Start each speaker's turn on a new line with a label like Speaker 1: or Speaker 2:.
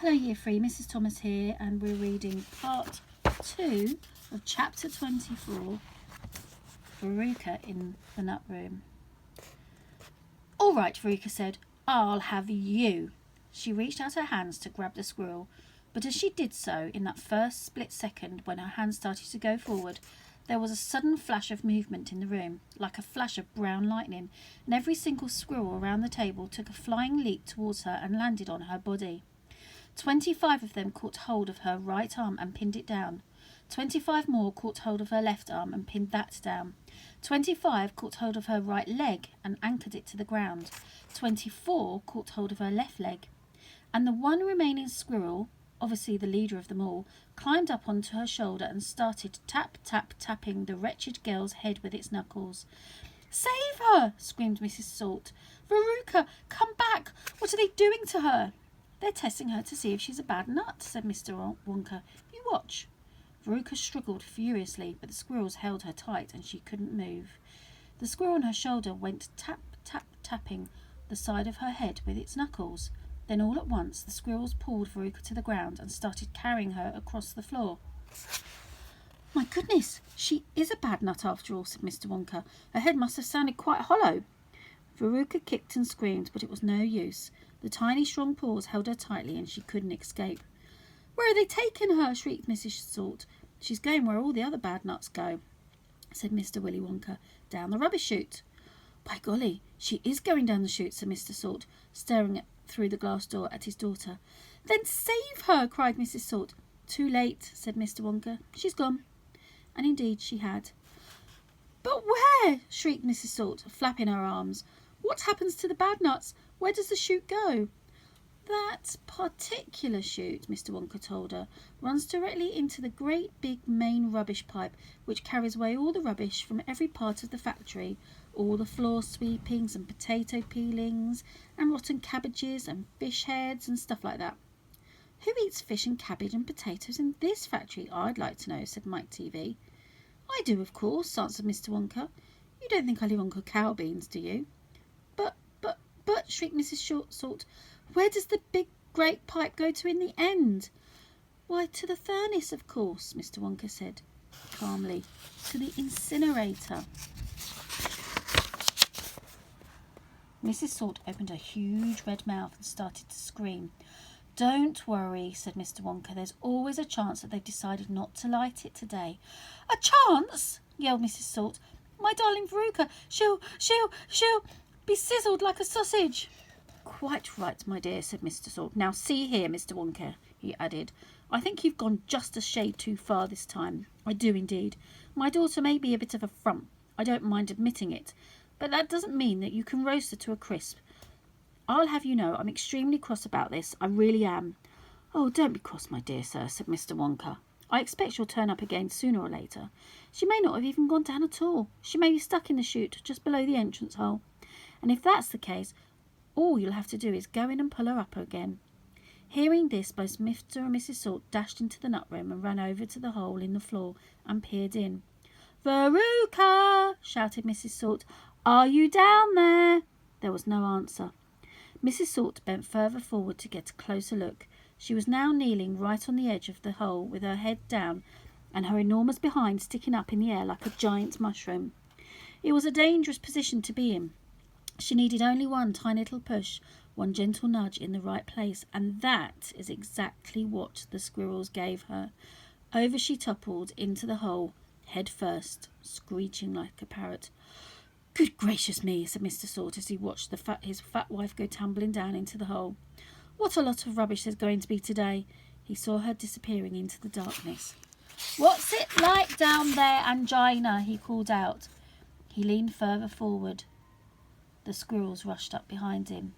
Speaker 1: Hello Year 3, Mrs Thomas here, and we're reading part 2 of chapter 24, Veruca in the Nut Room. "All right," Veruca said, "I'll have you." She reached out her hands to grab the squirrel, but as she did so, in that first split second when her hands started to go forward, there was a sudden flash of movement in the room, like a flash of brown lightning, and every single squirrel around the table took a flying leap towards her and landed on her body. 25 of them caught hold of her right arm and pinned it down. 25 more caught hold of her left arm and pinned that down. 25 caught hold of her right leg and anchored it to the ground. 24 caught hold of her left leg. And the one remaining squirrel, obviously the leader of them all, climbed up onto her shoulder and started tapping the wretched girl's head with its knuckles. "Save her!" screamed Mrs. Salt. "Veruca, come back! What are they doing to her?" "They're testing her to see if she's a bad nut," said Mr. Wonka. "You watch." Veruca struggled furiously, but the squirrels held her tight and she couldn't move. The squirrel on her shoulder went tapping the side of her head with its knuckles. Then all at once the squirrels pulled Veruca to the ground and started carrying her across the floor. "My goodness, she is a bad nut after all," said Mr. Wonka. "Her head must have sounded quite hollow." Veruca kicked and screamed, but it was no use. The tiny strong paws held her tightly and she couldn't escape. "Where are they taking her?" shrieked Mrs. Salt. "She's going where all the other bad nuts go," said Mr. Willy Wonka. "Down the rubbish chute." "By golly, she is going down the chute," said Mr. Salt, staring through the glass door at his daughter. "Then save her!" cried Mrs. Salt. "Too late," said Mr. Wonka. "She's gone." And indeed she had. "But where?" shrieked Mrs. Salt, flapping her arms. "What happens to the bad nuts? Where does the chute go?" "That particular chute," Mr. Wonka told her, "runs directly into the great big main rubbish pipe, which carries away all the rubbish from every part of the factory, all the floor sweepings and potato peelings and rotten cabbages and fish heads and stuff like that." "Who eats fish and cabbage and potatoes in this factory, I'd like to know," said Mike TV. "I do, of course," answered Mr. Wonka. "You don't think I live on cacao beans, do you?" But, shrieked Mrs. Salt, "where does the big great pipe go to in the end?" "Why, to the furnace, of course," Mr. Wonka said calmly. "To the incinerator." Mrs. Salt opened her huge red mouth and started to scream. "Don't worry," said Mr. Wonka. "There's always a chance that they've decided not to light it today." "A chance!" yelled Mrs. Salt. "My darling Veruca, she'll be sizzled like a sausage." "Quite right, my dear," said Mr. Salt. "Now see here, Mr. Wonka," he added. "I think you've gone just a shade too far this time. I do indeed. My daughter may be a bit of a frump. I don't mind admitting it. But that doesn't mean that you can roast her to a crisp. I'll have you know I'm extremely cross about this. I really am." "Oh, don't be cross, my dear sir," said Mr. Wonka. "I expect she'll turn up again sooner or later. She may not have even gone down at all. She may be stuck in the chute just below the entrance hole. And if that's the case, all you'll have to do is go in and pull her up again." Hearing this, both Mr. and Mrs. Salt dashed into the nut room and ran over to the hole in the floor and peered in. "Veruca!" shouted Mrs. Salt. "Are you down there?" There was no answer. Mrs. Salt bent further forward to get a closer look. She was now kneeling right on the edge of the hole with her head down and her enormous behind sticking up in the air like a giant mushroom. It was a dangerous position to be in. She needed only one tiny little push, one gentle nudge in the right place, and that is exactly what the squirrels gave her. Over she toppled into the hole, head first, screeching like a parrot. "Good gracious me," said Mr. Salt as he watched his fat wife go tumbling down into the hole. "What a lot of rubbish there's going to be today." He saw her disappearing into the darkness. "What's it like down there, Angina?" he called out. He leaned further forward. The squirrels rushed up behind him.